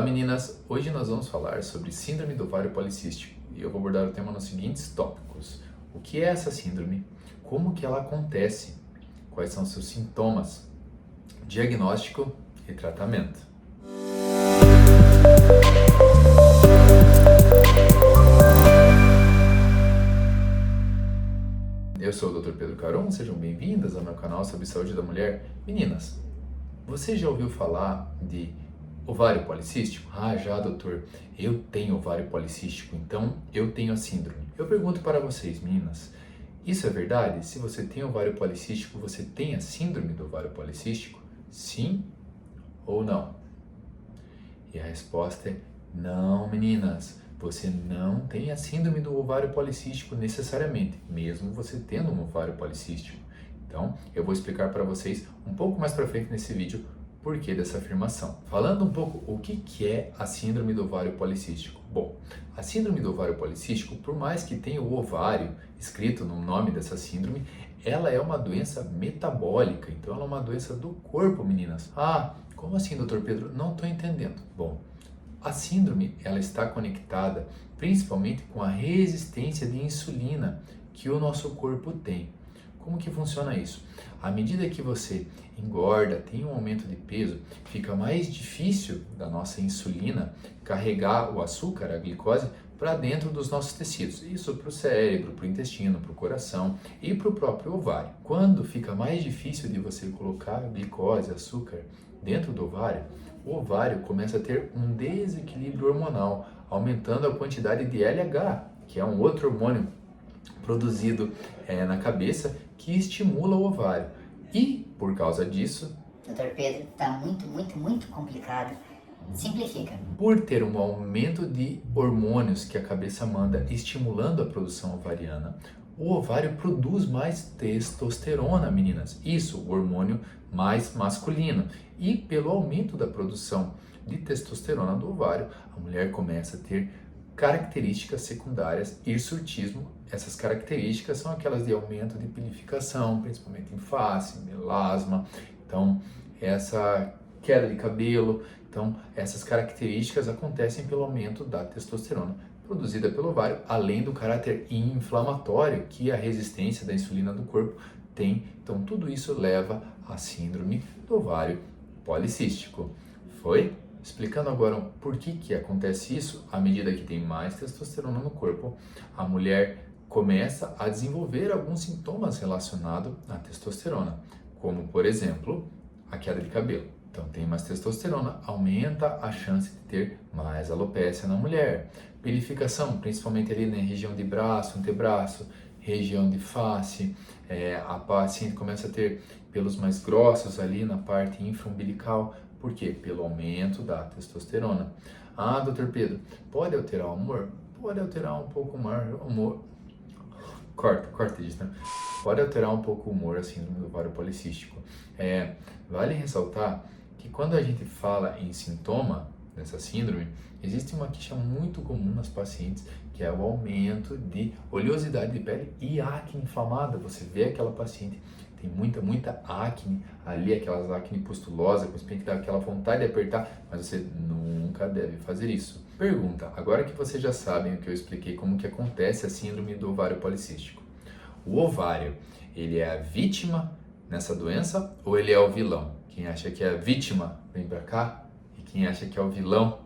Olá meninas, hoje nós vamos falar sobre síndrome do ovário policístico e eu vou abordar o tema nos seguintes tópicos. O que é essa síndrome? Como que ela acontece? Quais são seus sintomas? Diagnóstico e tratamento. Eu sou o Dr. Pedro Caron, sejam bem-vindas ao meu canal sobre saúde da mulher. Meninas, você já ouviu falar de ovário policístico? Ah, já, doutor, eu tenho ovário policístico, então eu tenho a síndrome. Eu pergunto para vocês, meninas, isso é verdade? Se você tem ovário policístico, você tem a síndrome do ovário policístico? Sim ou não? E a resposta é não, meninas. Você não tem a síndrome do ovário policístico necessariamente, mesmo você tendo um ovário policístico. Então, eu vou explicar para vocês um pouco mais para frente nesse vídeo o porquê dessa afirmação. Falando um pouco o que é a síndrome do ovário policístico. Bom, a síndrome do ovário policístico, por mais que tenha o ovário escrito no nome dessa síndrome, ela é uma doença metabólica, então ela é uma doença do corpo, meninas. Ah, como assim, doutor Pedro? Não estou entendendo. Bom, a síndrome ela está conectada principalmente com a resistência de insulina que o nosso corpo tem. Como que funciona isso? À medida que você engorda, tem um aumento de peso, fica mais difícil da nossa insulina carregar o açúcar, a glicose, para dentro dos nossos tecidos. Isso para o cérebro, para o intestino, para o coração e para o próprio ovário. Quando fica mais difícil de você colocar glicose, açúcar dentro do ovário, o ovário começa a ter um desequilíbrio hormonal, aumentando a quantidade de LH, que é um outro hormônio produzido na cabeça que estimula o ovário. E, por causa disso... Doutor Pedro, tá muito complicado. Simplifica. Por ter um aumento de hormônios que a cabeça manda estimulando a produção ovariana, o ovário produz mais testosterona, meninas. Isso, o hormônio mais masculino. E pelo aumento da produção de testosterona do ovário, a mulher começa a ter características secundárias, hirsutismo. Essas características são aquelas de aumento de pilificação, principalmente em face, melasma, então essa queda de cabelo. Então essas características acontecem pelo aumento da testosterona produzida pelo ovário, além do caráter inflamatório que a resistência da insulina do corpo tem. Então tudo isso leva à síndrome do ovário policístico. Foi? Explicando agora por que acontece isso, à medida que tem mais testosterona no corpo, a mulher começa a desenvolver alguns sintomas relacionados à testosterona, como, por exemplo, a queda de cabelo. Então, tem mais testosterona, aumenta a chance de ter mais alopécia na mulher. Pilificação, principalmente ali na região de braço, antebraço, região de face, a paciente começa a ter pelos mais grossos ali na parte infraumbilical. Por quê? Pelo aumento da testosterona. Ah, doutor Pedro, pode alterar o humor? Pode alterar um pouco o humor. Corta isso, né? Pode alterar um pouco o humor, a síndrome do ovário policístico. Vale ressaltar que quando a gente fala em sintoma dessa síndrome, existe uma queixa muito comum nas pacientes, que é o aumento de oleosidade de pele e acne inflamada. Você vê aquela paciente tem muita acne ali, aquelas acne pustulosas, que dá aquela vontade de apertar, mas você nunca deve fazer isso. Pergunta, agora que vocês já sabem o que eu expliquei, como que acontece a síndrome do ovário policístico. O ovário, ele é a vítima nessa doença ou ele é o vilão? Quem acha que é a vítima, vem pra cá, e quem acha que é o vilão,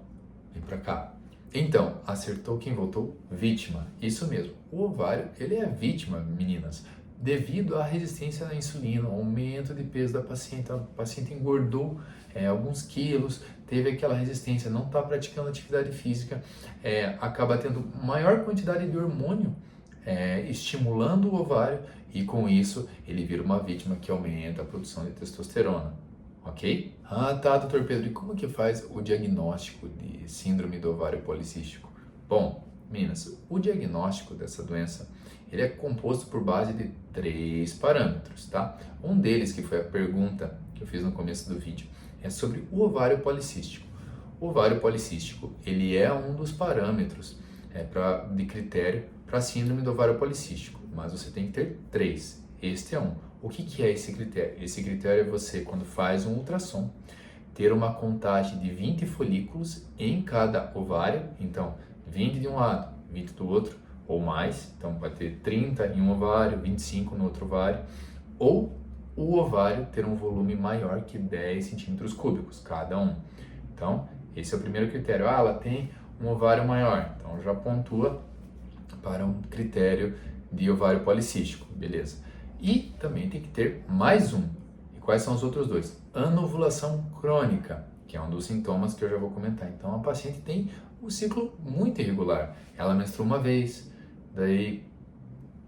vem pra cá. Então, acertou quem votou vítima. Isso mesmo, o ovário, ele é a vítima, meninas, devido à resistência à insulina, ao aumento de peso da paciente. A paciente engordou alguns quilos, teve aquela resistência, não está praticando atividade física, acaba tendo maior quantidade de hormônio estimulando o ovário e com isso ele vira uma vítima que aumenta a produção de testosterona. Ok? Ah, tá, doutor Pedro, e como que faz o diagnóstico de síndrome do ovário policístico? Bom, meninas, o diagnóstico dessa doença, ele é composto por base de 3 parâmetros, tá? Um deles, que foi a pergunta que eu fiz no começo do vídeo, é sobre o ovário policístico. O ovário policístico, ele é um dos parâmetros de critério para a síndrome do ovário policístico, mas você tem que ter 3. Este é um. O que é esse critério? Esse critério é você, quando faz um ultrassom, ter uma contagem de 20 folículos em cada ovário, então 20 de um lado, 20 do outro, ou mais, então pode ter 30 em um ovário, 25 no outro ovário, ou o ovário ter um volume maior que 10 centímetros cúbicos, cada um. Então, esse é o primeiro critério. Ah, ela tem um ovário maior, então já pontua para um critério de ovário policístico, beleza. E também tem que ter mais um. E quais são os outros dois? Anovulação crônica, que é um dos sintomas que eu já vou comentar. Então, a paciente tem um ciclo muito irregular. Ela menstrua uma vez, daí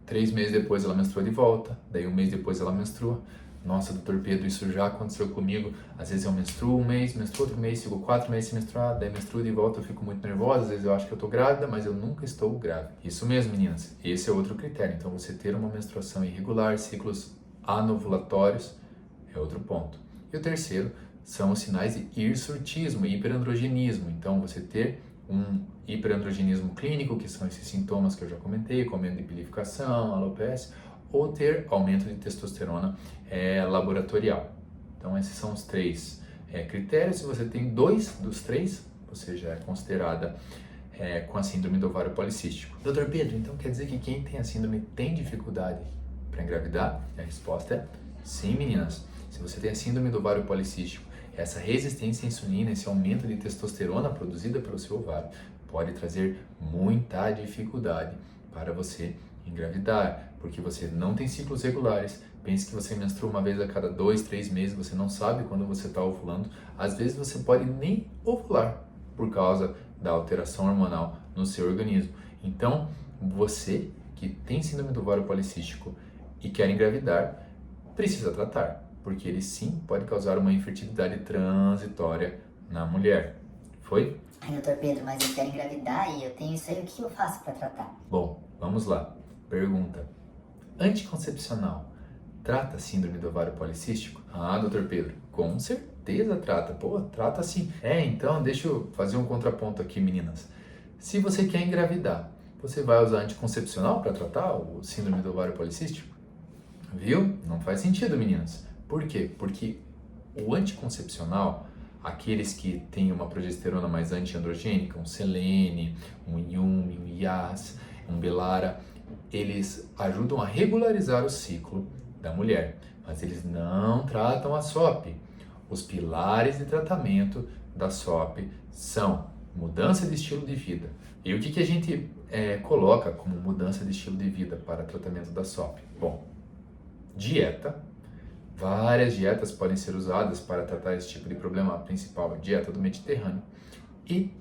3 meses depois ela menstrua de volta, daí 1 mês depois ela menstrua. Nossa, doutor Pedro, isso já aconteceu comigo. Às vezes eu menstruo 1 mês, menstruo outro mês, fico 4 meses sem menstruar, daí menstruo de volta, eu fico muito nervosa, às vezes eu acho que eu tô grávida, mas eu nunca estou grávida. Isso mesmo, meninas, esse é outro critério. Então, você ter uma menstruação irregular, ciclos anovulatórios, é outro ponto. E o terceiro são os sinais de hirsutismo e hiperandrogenismo. Então, você ter um hiperandrogenismo clínico, que são esses sintomas que eu já comentei, como endopilificação, alopecia, ou ter aumento de testosterona laboratorial. Então, esses são os 3 critérios. Se você tem 2 dos 3, você já é considerada com a síndrome do ovário policístico. Doutor Pedro, então quer dizer que quem tem a síndrome tem dificuldade para engravidar? A resposta é sim, meninas. Se você tem a síndrome do ovário policístico, essa resistência à insulina, esse aumento de testosterona produzida pelo seu ovário, pode trazer muita dificuldade para você engravidar, porque você não tem ciclos regulares. Pense que você menstrua uma vez a cada 2, 3 meses, você não sabe quando você está ovulando. Às vezes você pode nem ovular por causa da alteração hormonal no seu organismo. Então, você que tem síndrome do ovário policístico e quer engravidar, precisa tratar, porque ele sim pode causar uma infertilidade transitória na mulher. Foi? Ai, doutor Pedro, mas eu quero engravidar e eu tenho isso aí, o que eu faço para tratar? Bom, vamos lá. Pergunta: anticoncepcional trata a síndrome do ovário policístico? Ah, doutor Pedro, com certeza trata. Pô, trata sim. Então deixa eu fazer um contraponto aqui, meninas. Se você quer engravidar, você vai usar anticoncepcional para tratar o síndrome do ovário policístico? Viu? Não faz sentido, meninas. Por quê? Porque o anticoncepcional, aqueles que têm uma progesterona mais antiandrogênica, um Selene, um Yumi, um Yas, um Belara, eles ajudam a regularizar o ciclo da mulher, mas eles não tratam a SOP. Os pilares de tratamento da SOP são mudança de estilo de vida. E o que a gente coloca como mudança de estilo de vida para tratamento da SOP? Bom, dieta. Várias dietas podem ser usadas para tratar esse tipo de problema. A principal é a dieta do Mediterrâneo. E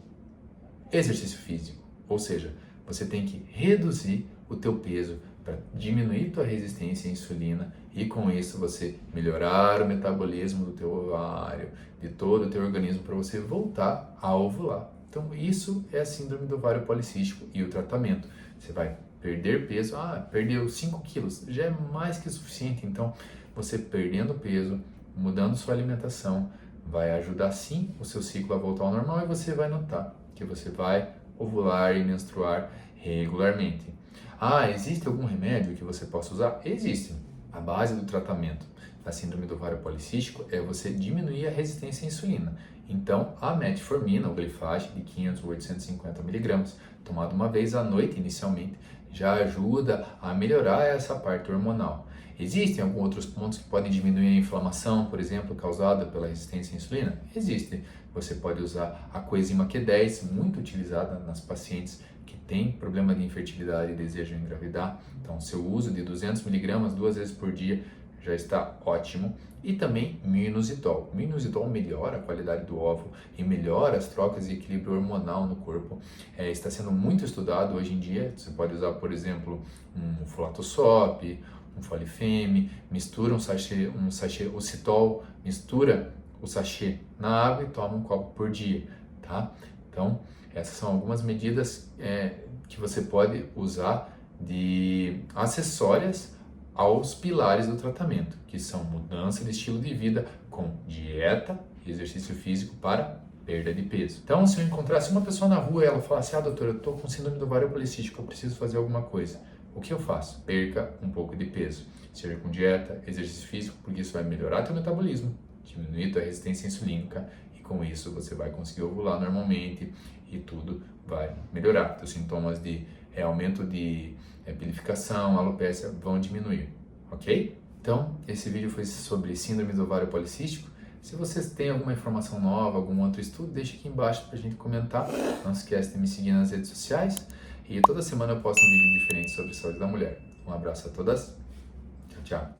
exercício físico, ou seja, você tem que reduzir o teu peso para diminuir tua resistência à insulina e com isso você melhorar o metabolismo do teu ovário, de todo o teu organismo para você voltar a ovular. Então isso é a síndrome do ovário policístico e o tratamento. Você vai perder peso, perdeu 5 quilos, já é mais que suficiente. Então você perdendo peso, mudando sua alimentação, vai ajudar sim o seu ciclo a voltar ao normal e você vai notar que você vai ovular e menstruar regularmente. Existe algum remédio que você possa usar? Existe. A base do tratamento da síndrome do ovário policístico é você diminuir a resistência à insulina. Então, a metformina, ou Glifage, de 500 ou 850 mg, tomado uma vez à noite inicialmente, já ajuda a melhorar essa parte hormonal. Existem alguns outros pontos que podem diminuir a inflamação, por exemplo, causada pela resistência à insulina? Existe. Você pode usar a coenzima Q10, muito utilizada nas pacientes que têm problema de infertilidade e desejam engravidar. Então, seu uso de 200 mg 2 vezes por dia já está ótimo. E também minoxidil. Minoxidil melhora a qualidade do óvulo e melhora as trocas de equilíbrio hormonal no corpo. Está sendo muito estudado hoje em dia. Você pode usar, por exemplo, um Folatosop, um Folifem, mistura um sachê Ocitol, mistura o sachê na água e toma um copo por dia, tá? Então, essas são algumas medidas que você pode usar de acessórias aos pilares do tratamento, que são mudança de estilo de vida com dieta e exercício físico para perda de peso. Então, se eu encontrasse uma pessoa na rua e ela falasse: doutor, eu estou com síndrome do ovário policístico, eu preciso fazer alguma coisa. O que eu faço? Perca um pouco de peso, seja com dieta, exercício físico, porque isso vai melhorar teu metabolismo diminuir tua resistência insulínica e com isso você vai conseguir ovular normalmente e tudo vai melhorar. Teus sintomas de aumento de pilificação, alopécia vão diminuir, ok? Então, esse vídeo foi sobre síndrome do ovário policístico. Se vocês têm alguma informação nova, algum outro estudo, deixa aqui embaixo pra gente comentar. Não se esquece de me seguir nas redes sociais. E toda semana eu posto um vídeo diferente sobre saúde da mulher. Um abraço a todas. Tchau, tchau.